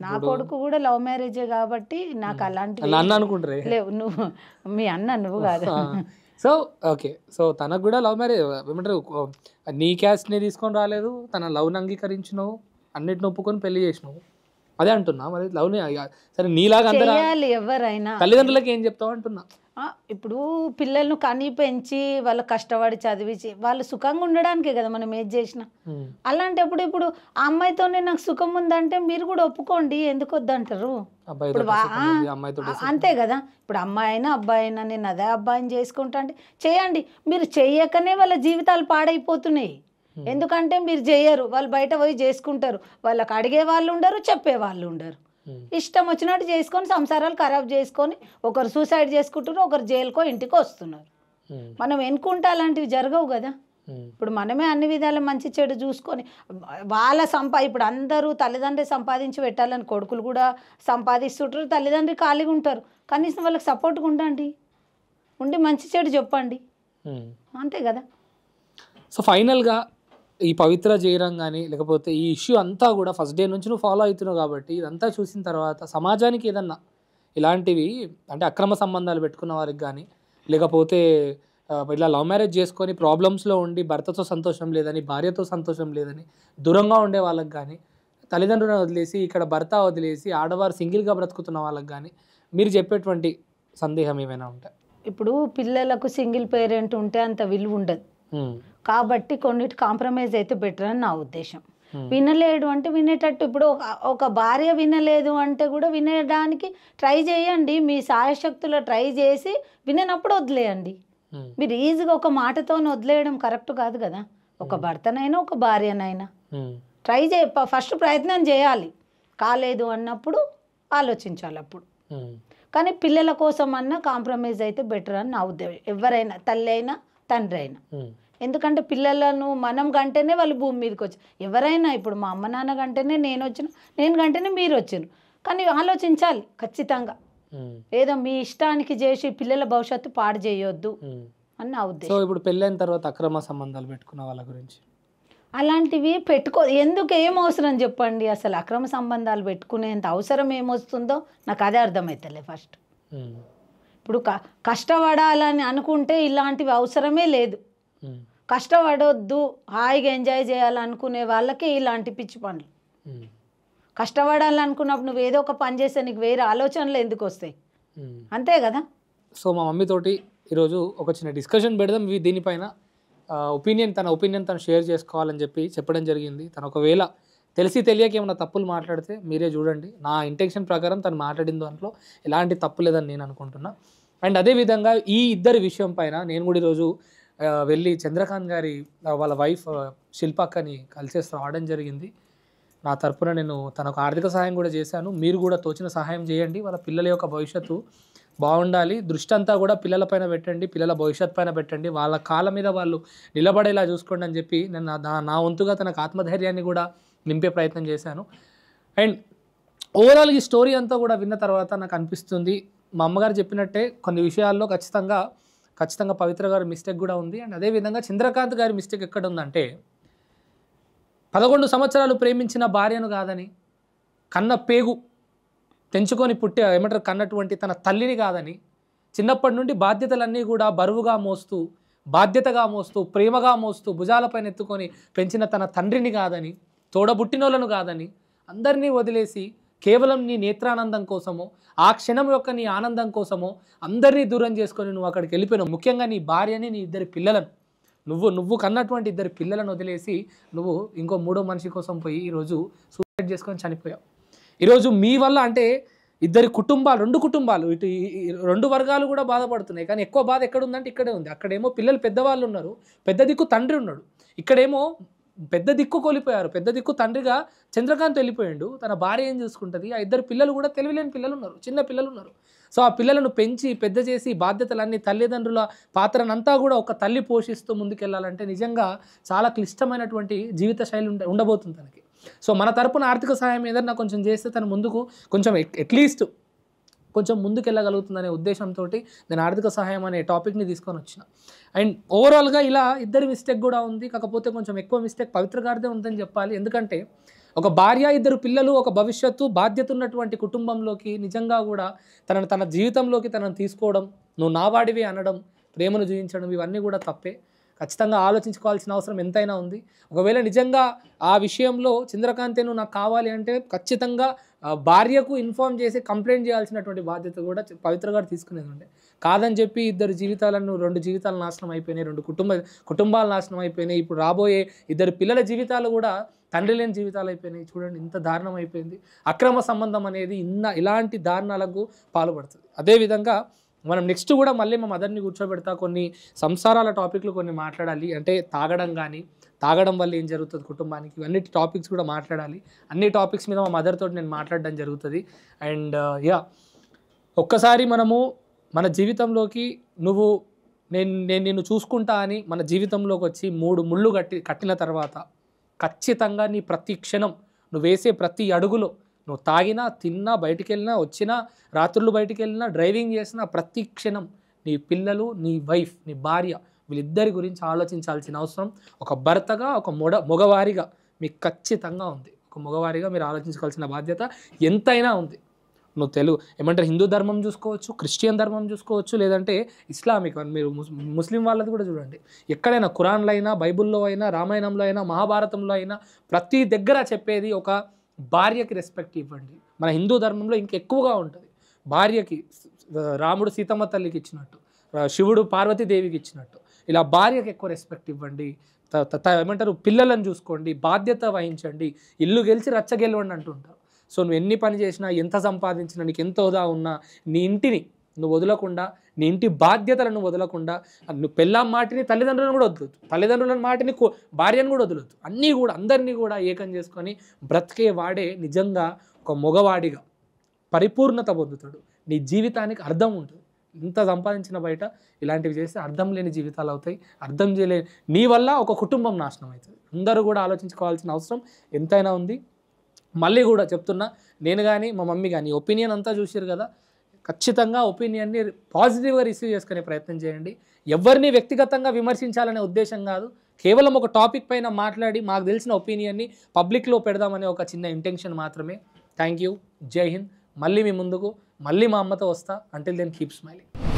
నా కొడుకు కూడా లవ్ మ్యారేజే కాబట్టి నాకు అలాంటి
అన్న అనుకుంటారే
లేవు. నువ్వు మీ అన్న నువ్వు కాదు.
సో ఓకే, సో తనకు కూడా లవ్ మ్యారేజ్ ఏమంటారు, నీ క్యాస్ట్ని తీసుకొని రాలేదు, తన లవ్ని అంగీకరించినావు, అన్నిటిని ఒప్పుకొని పెళ్లి చేసినావు, అదే అంటున్నా. మరి లవ్ని సరే నీలాగా అందరూ
ఎవరైనా
తల్లిదండ్రులకి ఏం చెప్తావు అంటున్నా.
ఇప్పుడు పిల్లలను కని పెంచి వాళ్ళు కష్టపడి చదివించి వాళ్ళు సుఖంగా ఉండడానికే కదా మనం ఏది చేసినా. అలాంటప్పుడు ఇప్పుడు ఆ అమ్మాయితోనే నాకు సుఖం ఉందంటే మీరు కూడా ఒప్పుకోండి, ఎందుకు వద్దంటారు? ఇప్పుడు అంతే కదా. ఇప్పుడు అమ్మాయి అయినా అబ్బాయి అయినా నేను అదే అబ్బాయిని చేసుకుంటా అంటే చేయండి. మీరు చెయ్యకనే వాళ్ళ జీవితాలు పాడైపోతున్నాయి. ఎందుకంటే మీరు చెయ్యరు, వాళ్ళు బయట పోయి చేసుకుంటారు. వాళ్ళకి అడిగే వాళ్ళు ఉండరు, చెప్పే వాళ్ళు ఉండరు. ఇష్టం వచ్చినట్టు చేసుకొని సంసారాలు ఖరాబ్ చేసుకొని ఒకరు సూసైడ్ చేసుకుంటున్నారు, ఒకరు జైలుకో ఇంటికో వస్తున్నారు. మనం ఎన్నుకుంటే అలాంటివి జరగవు కదా. ఇప్పుడు మనమే అన్ని విధాలు మంచి చెడు చూసుకొని వాళ్ళ ఇప్పుడు అందరూ తల్లిదండ్రి సంపాదించి పెట్టాలని కొడుకులు కూడా సంపాదిస్తుంటారు, తల్లిదండ్రి ఖాళీగా ఉంటారు. కనీసం వాళ్ళకి సపోర్ట్గా ఉండండి, ఉండి మంచి చెడు చెప్పండి, అంతే కదా.
సో ఫైనల్గా ఈ పవిత్ర జయరాం కానీ లేకపోతే ఈ ఇష్యూ అంతా కూడా ఫస్ట్ డే నుంచి నువ్వు ఫాలో అవుతున్నావు కాబట్టి ఇదంతా చూసిన తర్వాత సమాజానికి ఏదన్నా ఇలాంటివి అంటే అక్రమ సంబంధాలు పెట్టుకున్న వారికి కానీ లేకపోతే ఇలా లవ్ మ్యారేజ్ చేసుకొని ప్రాబ్లమ్స్లో ఉండి భర్తతో సంతోషం లేదని భార్యతో సంతోషం లేదని దూరంగా ఉండే వాళ్ళకి కానీ తల్లిదండ్రులను వదిలేసి ఇక్కడ భర్త వదిలేసి ఆడవారు సింగిల్గా బ్రతుకుతున్న వాళ్ళకి కానీ మీరు చెప్పేటువంటి సందేహం ఏమైనా ఉంటాయి?
ఇప్పుడు పిల్లలకు సింగిల్ పేరెంట్ ఉంటే అంత విలువ ఉండదు కాబట్టి కొన్నిటి కాంప్రమైజ్ అయితే బెటర్ అని నా ఉద్దేశం. వినలేడు అంటే వినేటట్టు, ఇప్పుడు ఒక భార్య వినలేదు అంటే కూడా వినడానికి ట్రై చేయండి. మీ సాయశక్తులు ట్రై చేసి విననప్పుడు వదిలేయండి. మీరు ఈజీగా ఒక మాటతో వదిలేయడం కరెక్ట్ కాదు కదా. ఒక భర్తనైనా ఒక భార్యనైనా ట్రై ఫస్ట్ ప్రయత్నం చేయాలి. కాలేదు అన్నప్పుడు ఆలోచించాలి అప్పుడు. కానీ పిల్లల కోసం అన్నా కాంప్రమైజ్ అయితే బెటర్ అని నా ఉద్దేశం. ఎవరైనా తల్లి అయినా తండ్రి అయినా. ఎందుకంటే పిల్లలను మనం కంటేనే వాళ్ళు భూమి మీదకి వచ్చారు. ఎవరైనా ఇప్పుడు మా అమ్మ నాన్న కంటేనే నేను వచ్చిన, నేను కంటేనే మీరు వచ్చారు. కానీ ఆలోచించాలి ఖచ్చితంగా. ఏదో మీ ఇష్టానికి చేసి పిల్లల భవిష్యత్తు పాడు చేయొద్దు అని నా ఉద్దేశం.
సో ఇప్పుడు పెళ్ళైన తర్వాత అక్రమ సంబంధాలు పెట్టుకున్న వాళ్ళ గురించి
అలాంటివి ఎందుకు ఏం అవసరం చెప్పండి. అసలు అక్రమ సంబంధాలు పెట్టుకునేంత అవసరం ఏమొస్తుందో నాకు అదే అర్థమవుతలే ఫస్ట్. ఇప్పుడు కష్టపడాలని అనుకుంటే ఇలాంటివి అవసరమే లేదు. కష్టపడొద్దు, హాయిగా ఎంజాయ్ చేయాలనుకునే వాళ్ళకి ఇలాంటి పిచ్చి పనులు. కష్టపడాలనుకున్నప్పుడు నువ్వు ఏదో ఒక పని చేస్తే నీకు వేరే ఆలోచనలు ఎందుకు వస్తాయి? అంతే కదా.
సో మా మమ్మీతోటి ఈరోజు ఒక చిన్న డిస్కషన్ పెడదాం దీనిపైన. తన ఒపీనియన్ తను షేర్ చేసుకోవాలని చెప్పడం జరిగింది. తను ఒకవేళ తెలిసి తెలియక ఏమైనా తప్పులు మాట్లాడితే మీరే చూడండి. నా ఇంటెన్షన్ ప్రకారం తను మాట్లాడిన దాంట్లో ఎలాంటి తప్పు లేదని నేను అనుకుంటున్నా. అండ్ అదేవిధంగా ఈ ఇద్దరి విషయం పైన నేను కూడా ఈరోజు వెళ్ళి చంద్రకాంత్ గారి వాళ్ళ వైఫ్ శిల్పక్కని కలిసేసి రావడం జరిగింది. నా తరపున నేను తనకు ఆర్థిక సహాయం కూడా చేశాను. మీరు కూడా తోచిన సహాయం చేయండి. వాళ్ళ పిల్లల యొక్క భవిష్యత్తు బాగుండాలి, దృష్టి అంతా కూడా పిల్లల పైన పెట్టండి, పిల్లల భవిష్యత్తు పైన పెట్టండి, వాళ్ళ కాళ్ళ మీద వాళ్ళు నిలబడేలా చూసుకోండి అని చెప్పి నేను నా వంతుగా తనకు ఆత్మధైర్యాన్ని కూడా నింపే ప్రయత్నం చేశాను. అండ్ ఓవరాల్ ఈ స్టోరీ అంతా కూడా విన్న తర్వాత నాకు అనిపిస్తుంది మా అమ్మగారు చెప్పినట్టే కొన్ని విషయాల్లో ఖచ్చితంగా పవిత్ర గారి మిస్టేక్ కూడా ఉంది. అండ్ అదేవిధంగా చంద్రకాంత్ గారి మిస్టేక్ ఎక్కడ ఉందంటే 11 సంవత్సరాలు ప్రేమించిన భార్యను కాదని, కన్న పేగు తెంచుకొని కన్నటువంటి తన తల్లిని కాదని, చిన్నప్పటి నుండి బాధ్యతలన్నీ కూడా బరువుగా మోస్తూ, బాధ్యతగా మోస్తూ, ప్రేమగా మోస్తూ, భుజాలపైన ఎత్తుకొని పెంచిన తన తండ్రిని కాదని, తోడబుట్టినోళ్ళను కాదని, అందరినీ వదిలేసి కేవలం నీ నేత్రానందం కోసమో, ఆ క్షణం యొక్క నీ ఆనందం కోసమో అందరినీ దూరం చేసుకొని నువ్వు అక్కడికి వెళ్ళిపోయినావు. ముఖ్యంగా నీ భార్యని, నీ ఇద్దరి పిల్లలను నువ్వు కన్నటువంటి ఇద్దరు పిల్లలను వదిలేసి నువ్వు ఇంకో మూడో మనిషి కోసం పోయి ఈరోజు సూసైడ్ చేసుకొని చనిపోయావు. ఈరోజు మీ వల్ల అంటే రెండు కుటుంబాలు ఇటు రెండు వర్గాలు కూడా బాధపడుతున్నాయి. కానీ ఎక్కువ బాధ ఎక్కడ ఉందంటే ఇక్కడే ఉంది. అక్కడేమో పిల్లలు పెద్దవాళ్ళు ఉన్నారు, పెద్ద దిక్కు తండ్రి ఉన్నాడు. ఇక్కడేమో పెద్ద దిక్కు కోల్పోయారు. పెద్ద దిక్కు తండ్రిగా చంద్రకాంత్ వెళ్ళిపోయాడు. తన భార్య ఏం చూసుకుంటుంది? ఆ ఇద్దరు పిల్లలు కూడా తెలివిలేని పిల్లలు ఉన్నారు, చిన్న పిల్లలు ఉన్నారు. సో ఆ పిల్లలను పెంచి పెద్ద చేసి బాధ్యతలన్నీ తల్లిదండ్రుల పాత్రనంతా కూడా ఒక తల్లి పోషిస్తూ ముందుకెళ్ళాలంటే నిజంగా చాలా క్లిష్టమైనటువంటి జీవిత శైలి ఉండబోతుంది తనకి. సో మన తరపున ఆర్థిక సహాయం ఏదన్నా కొంచెం చేస్తే తను ముందుకు కొంచెం అట్లీస్ట్ కొంచెం ముందుకెళ్ళగలుగుతుందనే ఉద్దేశంతో నేను ఆర్థిక సహాయం అనే టాపిక్ని తీసుకొని వచ్చిన. అండ్ ఓవరాల్గా ఇలా ఇద్దరి మిస్టేక్ కూడా ఉంది. కాకపోతే కొంచెం ఎక్కువ మిస్టేక్ పవిత్ర గారిదే ఉందని చెప్పాలి. ఎందుకంటే ఒక భార్య, ఇద్దరు పిల్లలు, ఒక భవిష్యత్తు బాధ్యత ఉన్నటువంటి కుటుంబంలోకి నిజంగా కూడా తన జీవితంలోకి తనను తీసుకోవడం, నువ్వు నా వాడివి అనడం, ప్రేమను చూపించడం, ఇవన్నీ కూడా తప్పే. ఖచ్చితంగా ఆలోచించుకోవాల్సిన అవసరం ఎంతైనా ఉంది. ఒకవేళ నిజంగా ఆ విషయంలో చంద్రకాంతే నువ్వు నాకు కావాలి అంటే ఖచ్చితంగా భార్యకు ఇన్ఫార్మ్ చేసి కంప్లైంట్ చేయాల్సినటువంటి బాధ్యత కూడా పవిత్ర గారు తీసుకునేది ఉండే. కాదని చెప్పి ఇద్దరు జీవితాలను, 2 జీవితాలు నాశనం అయిపోయినాయి, 2 కుటుంబాలు నాశనం అయిపోయినాయి. ఇప్పుడు రాబోయే ఇద్దరు పిల్లల జీవితాలు కూడా తండ్రి లేని జీవితాలు అయిపోయినాయి. చూడండి ఇంత దారుణం అయిపోయింది. అక్రమ సంబంధం అనేది ఇలాంటి దారుణాలకు పాల్పడుతుంది. అదేవిధంగా మనం నెక్స్ట్ కూడా మళ్ళీ మా మదర్ని కూర్చోబెడతా కొన్ని సంసారాల టాపిక్లు కొన్ని మాట్లాడాలి. అంటే తాగడం వల్ల ఏం జరుగుతుంది కుటుంబానికి, ఇవన్నీ టాపిక్స్ కూడా మాట్లాడాలి. అన్ని టాపిక్స్ మీద మా మదర్ తోటి నేను మాట్లాడడం జరుగుతుంది. అండ్ ఒక్కసారి మనము మన జీవితంలోకి నేను నిన్ను చూసుకుంటా అని మన జీవితంలోకి వచ్చి 3 ముళ్ళు కట్టిన తర్వాత ఖచ్చితంగా నీ ప్రతి క్షణం, నువ్వు వేసే ప్రతి అడుగులో, నువ్వు తాగినా, తిన్నా, బయటికి వెళ్ళినా, వచ్చినా, రాత్రులు బయటికి వెళ్ళినా, డ్రైవింగ్ చేసినా, ప్రతి క్షణం నీ పిల్లలు, నీ వైఫ్, నీ భార్య, వీళ్ళిద్దరి గురించి ఆలోచించాల్సిన అవసరం ఒక భర్తగా, ఒక మగవారిగా మీకు ఖచ్చితంగా ఉంది. ఒక మగవారిగా మీరు ఆలోచించుకోవాల్సిన బాధ్యత ఎంతైనా ఉంది. నువ్వు ఏమంటారు, హిందూ ధర్మం చూసుకోవచ్చు, క్రిస్టియన్ ధర్మం చూసుకోవచ్చు, లేదంటే ఇస్లామిక్, మీరు ముస్లిం వాళ్ళది కూడా చూడండి. ఎక్కడైనా ఖురాన్లో అయినా, బైబుల్లో అయినా, రామాయణంలో అయినా, మహాభారతంలో అయినా ప్రతి దగ్గర చెప్పేది ఒక భార్యకి రెస్పెక్ట్ ఇవ్వండి. మన హిందూ ధర్మంలో ఇంకెక్కువగా ఉంటుంది. భార్యకి రాముడు సీతమ్మ తల్లికి ఇచ్చినట్టు, శివుడు పార్వతీదేవికి ఇచ్చినట్టు, ఇలా భార్యకి ఎక్కువ రెస్పెక్ట్ ఇవ్వండి. ఏమంటారు, పిల్లలను చూసుకోండి, బాధ్యత వహించండి, ఇల్లు గెలిచి రచ్చ గెలవండి అంటుంటారు. సో నువ్వు ఎన్ని పని చేసినా, ఎంత సంపాదించినా, నీకు ఎంత హోదా ఉన్నా, నీ ఇంటిని నువ్వు వదలకుండా, నీ ఇంటి బాధ్యతలను వదలకుండా, నువ్వు పెళ్ళాం మాటిని తల్లిదండ్రులను కూడా వదలొద్దు, తల్లిదండ్రుల మాటిని భార్యను కూడా వదలొద్దు, అన్నీ కూడా అందరినీ కూడా ఏకం చేసుకొని బ్రతికే వాడే నిజంగా ఒక మగవాడిగా పరిపూర్ణత పొందుతాడు. నీ జీవితానికి అర్థం ఉంటుంది. ఇంత సంపాదించిన బయట ఇలాంటివి చేస్తే అర్థం లేని జీవితాలు అవుతాయి. అర్థం చేయలేని నీ వల్ల ఒక కుటుంబం నాశనం అవుతుంది. అందరూ కూడా ఆలోచించుకోవాల్సిన అవసరం ఎంతైనా ఉంది. మళ్ళీ కూడా చెప్తున్నా, నేను కానీ మా మమ్మీ కానీ ఒపీనియన్ అంతా చూసారు కదా, ఖచ్చితంగా ఒపీనియన్ని పాజిటివ్గా రిసీవ్ చేసుకునే ప్రయత్నం చేయండి. ఎవరిని వ్యక్తిగతంగా విమర్శించాలనే ఉద్దేశం కాదు, కేవలం ఒక టాపిక్ పైన మాట్లాడి మాకు తెలిసిన ఒపీనియన్ని పబ్లిక్లో పెడదామనే ఒక చిన్న ఇంటెన్షన్ మాత్రమే. Thank you. జై హింద్. మళ్ళీ మీ ముందుకు మళ్ళీ మా అమ్మతో వస్తా. Until then keep smiling.